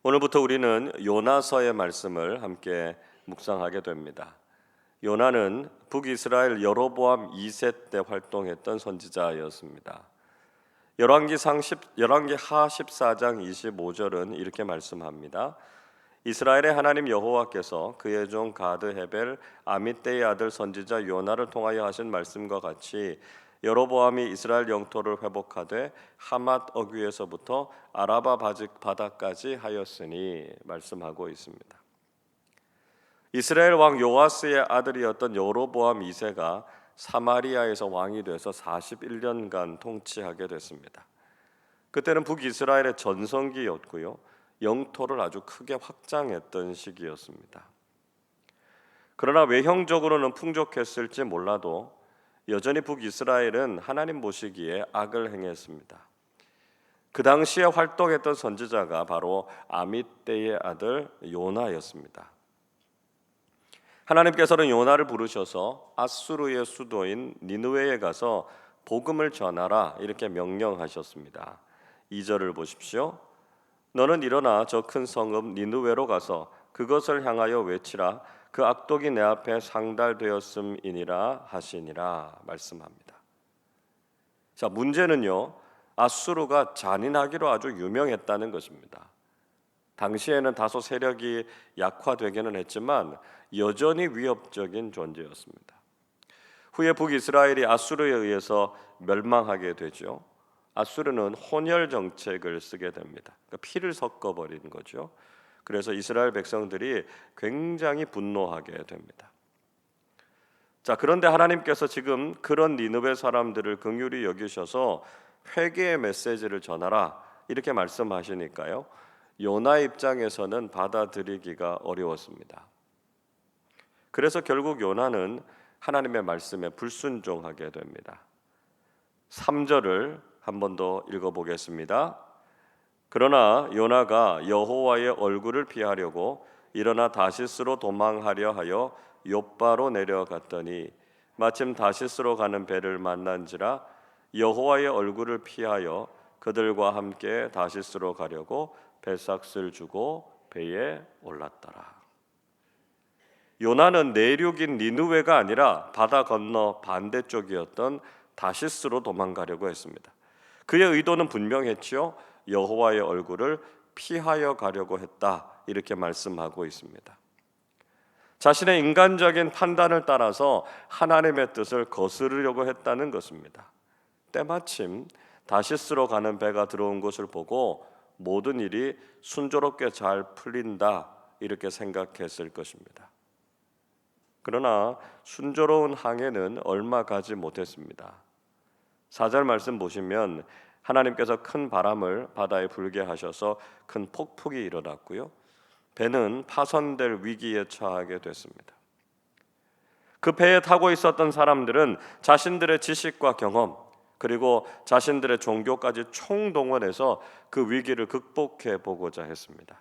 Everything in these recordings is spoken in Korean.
오늘부터 우리는 요나서의 말씀을 함께 묵상하게 됩니다. 요나는 북이스라엘 여로보암 2세 때 활동했던 선지자였습니다. 열왕기하 14장 25절은 이렇게 말씀합니다. 이스라엘의 하나님 여호와께서 그의 종 가드 헤벨 아미떼의 아들 선지자 요나를 통하여 하신 말씀과 같이 여로보암이 이스라엘 영토를 회복하되 하맛 어귀에서부터 아라바 바다까지 하였으니 말씀하고 있습니다. 이스라엘 왕 요아스의 아들이었던 여로보암 2세가 사마리아에서 왕이 돼서 41년간 통치하게 됐습니다. 그때는 북이스라엘의 전성기였고요, 영토를 아주 크게 확장했던 시기였습니다. 그러나 외형적으로는 풍족했을지 몰라도 여전히 북이스라엘은 하나님 보시기에 악을 행했습니다. 그 당시에 활동했던 선지자가 바로 아미떼의 아들 요나였습니다. 하나님께서는 요나를 부르셔서 아수르의 수도인 니느웨에 가서 복음을 전하라 이렇게 명령하셨습니다. 2절을 보십시오. 너는 일어나 저 큰 성읍 니느웨로 가서 그것을 향하여 외치라. 그 악독이 내 앞에 상달되었음이니라 하시니라 말씀합니다. 자, 문제는요, 아수르가 잔인하기로 아주 유명했다는 것입니다. 당시에는 다소 세력이 약화되기는 했지만 여전히 위협적인 존재였습니다. 후에 북이스라엘이 아수르에 의해서 멸망하게 되죠. 아수르는 혼혈 정책을 쓰게 됩니다. 그러니까 피를 섞어버린 거죠. 그래서 이스라엘 백성들이 굉장히 분노하게 됩니다. 자, 그런데 하나님께서 지금 그런 니느웨 사람들을 긍휼히 여기셔서 회개의 메시지를 전하라 이렇게 말씀하시니까요, 요나 입장에서는 받아들이기가 어려웠습니다. 그래서 결국 요나는 하나님의 말씀에 불순종하게 됩니다. 3절을 한 번 더 읽어보겠습니다. 그러나 요나가 여호와의 얼굴을 피하려고 일어나 다시스로 도망하려 하여 욥바로 내려갔더니 마침 다시스로 가는 배를 만난지라 여호와의 얼굴을 피하여 그들과 함께 다시스로 가려고 배삭을 주고 배에 올랐더라. 요나는 내륙인 니느웨가 아니라 바다 건너 반대쪽이었던 다시스로 도망가려고 했습니다. 그의 의도는 분명했지요. 여호와의 얼굴을 피하여 가려고 했다 이렇게 말씀하고 있습니다. 자신의 인간적인 판단을 따라서 하나님의 뜻을 거스르려고 했다는 것입니다. 때마침 다시스로 가는 배가 들어온 것을 보고 모든 일이 순조롭게 잘 풀린다 이렇게 생각했을 것입니다. 그러나 순조로운 항해는 얼마 가지 못했습니다. 4절 말씀 보시면 하나님께서 큰 바람을 바다에 불게 하셔서 큰 폭풍이 일어났고요, 배는 파손될 위기에 처하게 됐습니다. 그 배에 타고 있었던 사람들은 자신들의 지식과 경험 그리고 자신들의 종교까지 총동원해서 그 위기를 극복해 보고자 했습니다.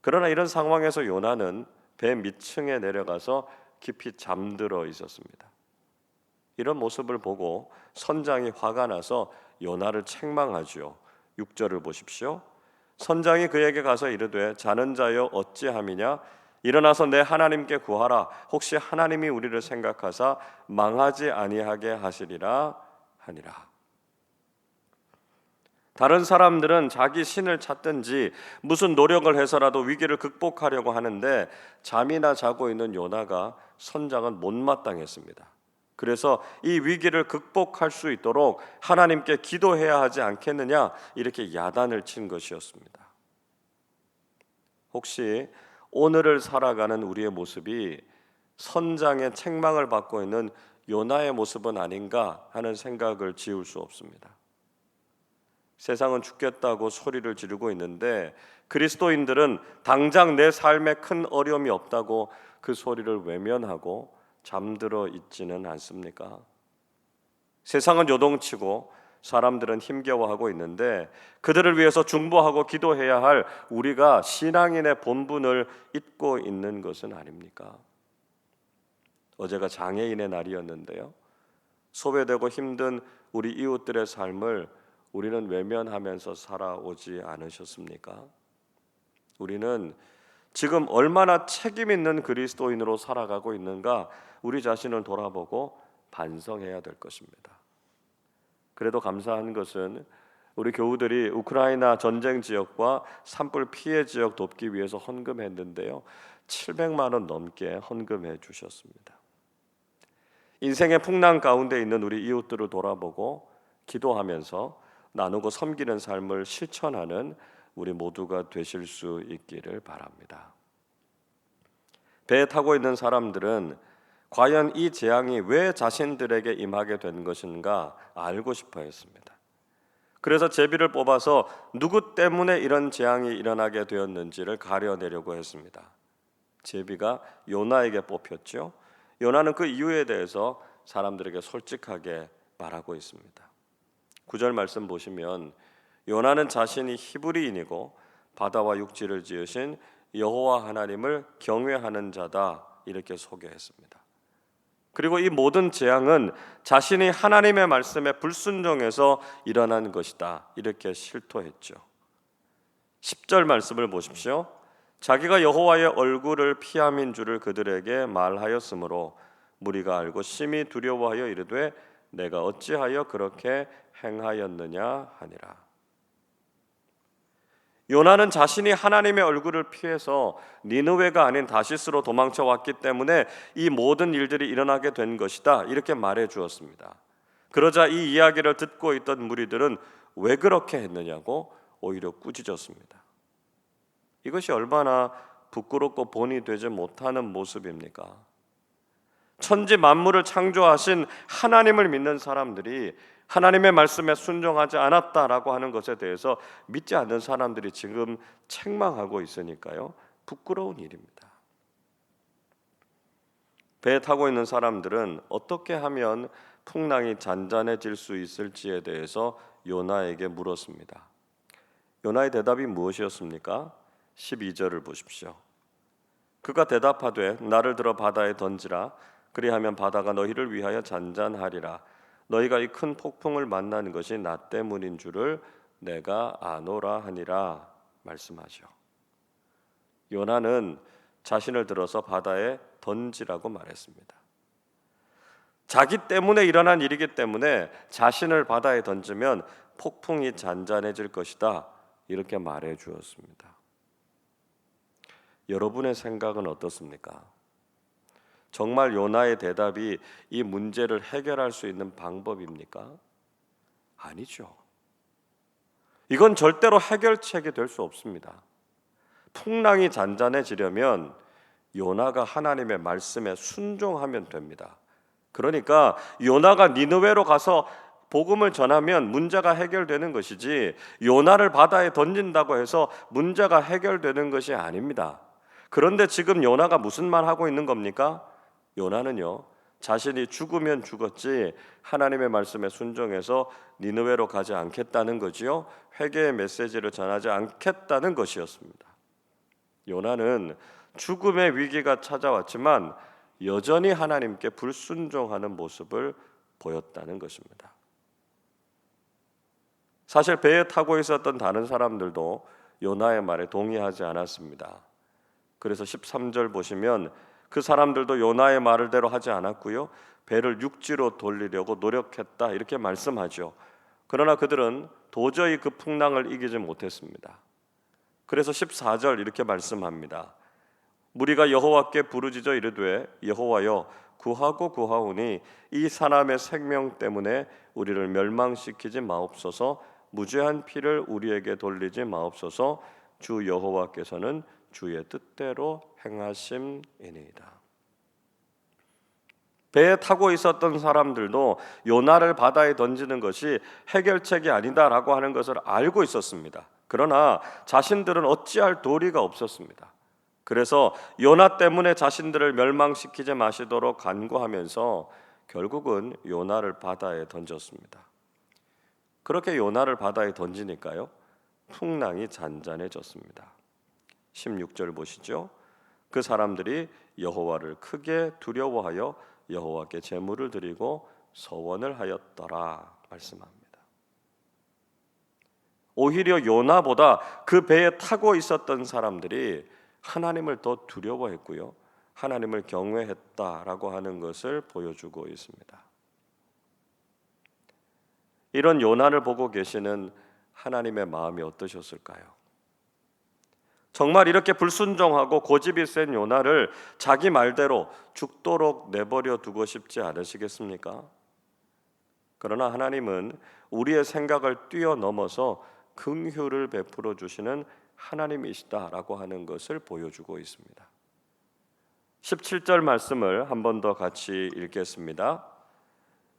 그러나 이런 상황에서 요나는 배 밑층에 내려가서 깊이 잠들어 있었습니다. 이런 모습을 보고 선장이 화가 나서 요나를 책망하지요. 6절을 보십시오. 선장이 그에게 가서 이르되 자는 자여 어찌함이냐 일어나서 내 하나님께 구하라. 혹시 하나님이 우리를 생각하사 망하지 아니하게 하시리라 하니라. 다른 사람들은 자기 신을 찾든지 무슨 노력을 해서라도 위기를 극복하려고 하는데 잠이나 자고 있는 요나가 선장은 못마땅했습니다. 그래서 이 위기를 극복할 수 있도록 하나님께 기도해야 하지 않겠느냐 이렇게 야단을 친 것이었습니다. 혹시 오늘을 살아가는 우리의 모습이 선장의 책망을 받고 있는 요나의 모습은 아닌가 하는 생각을 지울 수 없습니다. 세상은 죽겠다고 소리를 지르고 있는데 그리스도인들은 당장 내 삶에 큰 어려움이 없다고 그 소리를 외면하고 잠들어 있지는 않습니까? 세상은 요동치고 사람들은 힘겨워하고 있는데 그들을 위해서 중보하고 기도해야 할 우리가 신앙인의 본분을 잊고 있는 것은 아닙니까? 어제가 장애인의 날이었는데요, 소외되고 힘든 우리 이웃들의 삶을 우리는 외면하면서 살아오지 않으셨습니까? 우리는 지금 얼마나 책임 있는 그리스도인으로 살아가고 있는가 우리 자신을 돌아보고 반성해야 될 것입니다. 그래도 감사한 것은 우리 교우들이 우크라이나 전쟁 지역과 산불 피해 지역 돕기 위해서 헌금했는데요. 700만 원 넘게 헌금해 주셨습니다. 인생의 풍랑 가운데 있는 우리 이웃들을 돌아보고 기도하면서 나누고 섬기는 삶을 실천하는 우리 모두가 되실 수 있기를 바랍니다. 배에 타고 있는 사람들은 과연 이 재앙이 왜 자신들에게 임하게 된 것인가 알고 싶어 했습니다. 그래서 제비를 뽑아서 누구 때문에 이런 재앙이 일어나게 되었는지를 가려내려고 했습니다. 제비가 요나에게 뽑혔죠. 요나는 그 이유에 대해서 사람들에게 솔직하게 말하고 있습니다. 9절 말씀 보시면 요나는 자신이 히브리인이고 바다와 육지를 지으신 여호와 하나님을 경외하는 자다 이렇게 소개했습니다. 그리고 이 모든 재앙은 자신이 하나님의 말씀에 불순종해서 일어난 것이다 이렇게 실토했죠. 10절 말씀을 보십시오. 자기가 여호와의 얼굴을 피함인 줄을 그들에게 말하였으므로 무리가 알고 심히 두려워하여 이르되 내가 어찌하여 그렇게 행하였느냐 하니라. 요나는 자신이 하나님의 얼굴을 피해서 니느웨가 아닌 다시스로 도망쳐 왔기 때문에 이 모든 일들이 일어나게 된 것이다 이렇게 말해 주었습니다. 그러자 이 이야기를 듣고 있던 무리들은 왜 그렇게 했느냐고 오히려 꾸짖었습니다. 이것이 얼마나 부끄럽고 본이 되지 못하는 모습입니까? 천지 만물을 창조하신 하나님을 믿는 사람들이 하나님의 말씀에 순종하지 않았다라고 하는 것에 대해서 믿지 않는 사람들이 지금 책망하고 있으니까요. 부끄러운 일입니다. 배에 타고 있는 사람들은 어떻게 하면 풍랑이 잔잔해질 수 있을지에 대해서 요나에게 물었습니다. 요나의 대답이 무엇이었습니까? 12절을 보십시오. 그가 대답하되 나를 들어 바다에 던지라. 그리하면 바다가 너희를 위하여 잔잔하리라. 너희가 이 큰 폭풍을 만나는 것이 나 때문인 줄을 내가 아노라 하니라 말씀하죠. 요나는 자신을 들어서 바다에 던지라고 말했습니다. 자기 때문에 일어난 일이기 때문에 자신을 바다에 던지면 폭풍이 잔잔해질 것이다 이렇게 말해 주었습니다. 여러분의 생각은 어떻습니까? 정말 요나의 대답이 이 문제를 해결할 수 있는 방법입니까? 아니죠. 이건 절대로 해결책이 될 수 없습니다. 풍랑이 잔잔해지려면 요나가 하나님의 말씀에 순종하면 됩니다. 그러니까 요나가 니느웨로 가서 복음을 전하면 문제가 해결되는 것이지 요나를 바다에 던진다고 해서 문제가 해결되는 것이 아닙니다. 그런데 지금 요나가 무슨 말 하고 있는 겁니까? 요나는요 자신이 죽으면 죽었지 하나님의 말씀에 순종해서 니느웨로 가지 않겠다는 거지요. 회개의 메시지를 전하지 않겠다는 것이었습니다. 요나는 죽음의 위기가 찾아왔지만 여전히 하나님께 불순종하는 모습을 보였다는 것입니다. 사실 배에 타고 있었던 다른 사람들도 요나의 말에 동의하지 않았습니다. 그래서 13절 보시면 그 사람들도 요나의 말대로 하지 않았고요. 배를 육지로 돌리려고 노력했다 이렇게 말씀하죠. 그러나 그들은 도저히 그 풍랑을 이기지 못했습니다. 그래서 14절 이렇게 말씀합니다. 무리가 여호와께 부르짖어 이르되 여호와여 구하고 구하오니 이 사람의 생명 때문에 우리를 멸망시키지 마옵소서. 무죄한 피를 우리에게 돌리지 마옵소서. 주 여호와께서는 주의 뜻대로 행하심이니이다. 배에 타고 있었던 사람들도 요나를 바다에 던지는 것이 해결책이 아니다라고 하는 것을 알고 있었습니다. 그러나 자신들은 어찌할 도리가 없었습니다. 그래서 요나 때문에 자신들을 멸망시키지 마시도록 간구하면서 결국은 요나를 바다에 던졌습니다. 그렇게 요나를 바다에 던지니까요 풍랑이 잔잔해졌습니다. 16절 보시죠. 그 사람들이 여호와를 크게 두려워하여 여호와께 제물을 드리고 서원을 하였더라 말씀합니다. 오히려 요나보다 그 배에 타고 있었던 사람들이 하나님을 더 두려워했고요, 하나님을 경외했다라고 하는 것을 보여주고 있습니다. 이런 요나를 보고 계시는 하나님의 마음이 어떠셨을까요? 정말 이렇게 불순종하고 고집이 센 요나를 자기 말대로 죽도록 내버려 두고 싶지 않으시겠습니까? 그러나 하나님은 우리의 생각을 뛰어넘어서 긍휼을 베풀어 주시는 하나님이시다라고 하는 것을 보여주고 있습니다. 17절 말씀을 한 번 더 같이 읽겠습니다.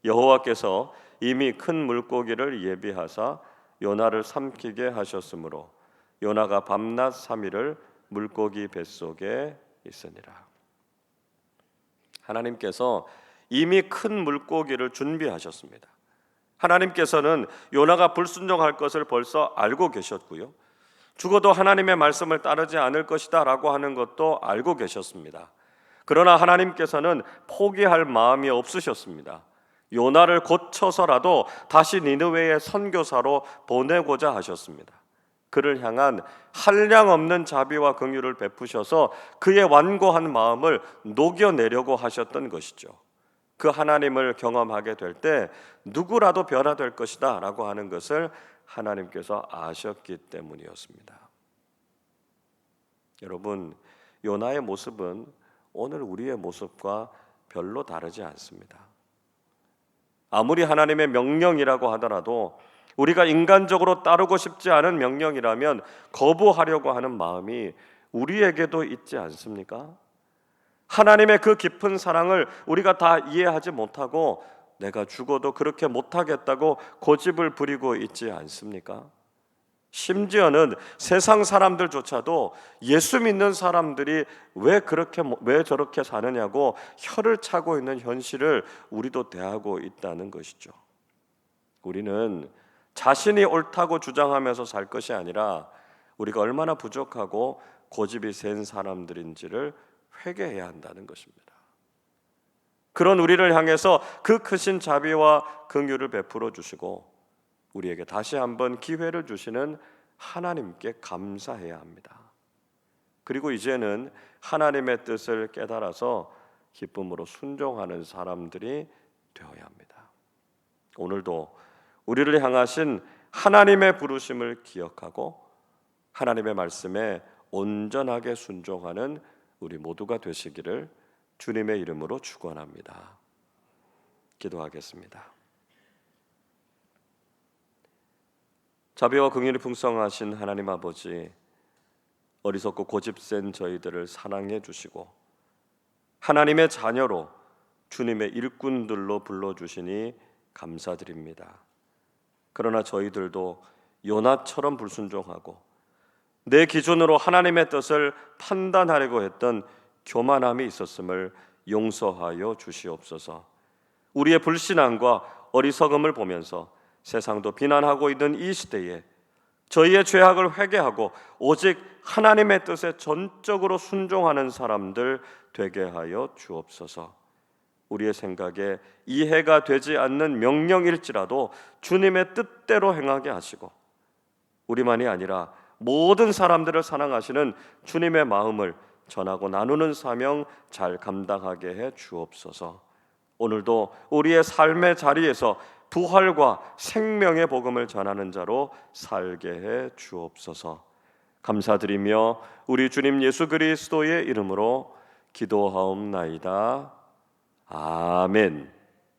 여호와께서 이미 큰 물고기를 예비하사 요나를 삼키게 하셨으므로 요나가 밤낮 3일을 물고기 뱃속에 있으니라. 하나님께서 이미 큰 물고기를 준비하셨습니다. 하나님께서는 요나가 불순종할 것을 벌써 알고 계셨고요, 죽어도 하나님의 말씀을 따르지 않을 것이다 라고 하는 것도 알고 계셨습니다. 그러나 하나님께서는 포기할 마음이 없으셨습니다. 요나를 고쳐서라도 다시 니느웨의 선교사로 보내고자 하셨습니다. 그를 향한 한량없는 자비와 긍휼을 베푸셔서 그의 완고한 마음을 녹여내려고 하셨던 것이죠. 그 하나님을 경험하게 될 때 누구라도 변화될 것이다 라고 하는 것을 하나님께서 아셨기 때문이었습니다. 여러분, 요나의 모습은 오늘 우리의 모습과 별로 다르지 않습니다. 아무리 하나님의 명령이라고 하더라도 우리가 인간적으로 따르고 싶지 않은 명령이라면 거부하려고 하는 마음이 우리에게도 있지 않습니까? 하나님의 그 깊은 사랑을 우리가 다 이해하지 못하고 내가 죽어도 그렇게 못하겠다고 고집을 부리고 있지 않습니까? 심지어는 세상 사람들조차도 예수 믿는 사람들이 왜 저렇게 사느냐고 혀를 차고 있는 현실을 우리도 대하고 있다는 것이죠. 우리는 자신이 옳다고 주장하면서 살 것이 아니라 우리가 얼마나 부족하고 고집이 센 사람들인지를 회개해야 한다는 것입니다. 그런 우리를 향해서 그 크신 자비와 긍휼을 베풀어 주시고 우리에게 다시 한번 기회를 주시는 하나님께 감사해야 합니다. 그리고 이제는 하나님의 뜻을 깨달아서 기쁨으로 순종하는 사람들이 되어야 합니다. 오늘도 우리를 향하신 하나님의 부르심을 기억하고 하나님의 말씀에 온전하게 순종하는 우리 모두가 되시기를 주님의 이름으로 축원합니다. 기도하겠습니다. 자비와 긍휼이 풍성하신 하나님 아버지, 어리석고 고집센 저희들을 사랑해 주시고 하나님의 자녀로 주님의 일꾼들로 불러주시니 감사드립니다. 그러나 저희들도 요나처럼 불순종하고 내 기준으로 하나님의 뜻을 판단하려고 했던 교만함이 있었음을 용서하여 주시옵소서. 우리의 불신앙과 어리석음을 보면서 세상도 비난하고 있는 이 시대에 저희의 죄악을 회개하고 오직 하나님의 뜻에 전적으로 순종하는 사람들 되게 하여 주옵소서. 우리의 생각에 이해가 되지 않는 명령일지라도 주님의 뜻대로 행하게 하시고 우리만이 아니라 모든 사람들을 사랑하시는 주님의 마음을 전하고 나누는 사명 잘 감당하게 해 주옵소서. 오늘도 우리의 삶의 자리에서 부활과 생명의 복음을 전하는 자로 살게 해 주옵소서. 감사드리며 우리 주님 예수 그리스도의 이름으로 기도하옵나이다. 아멘.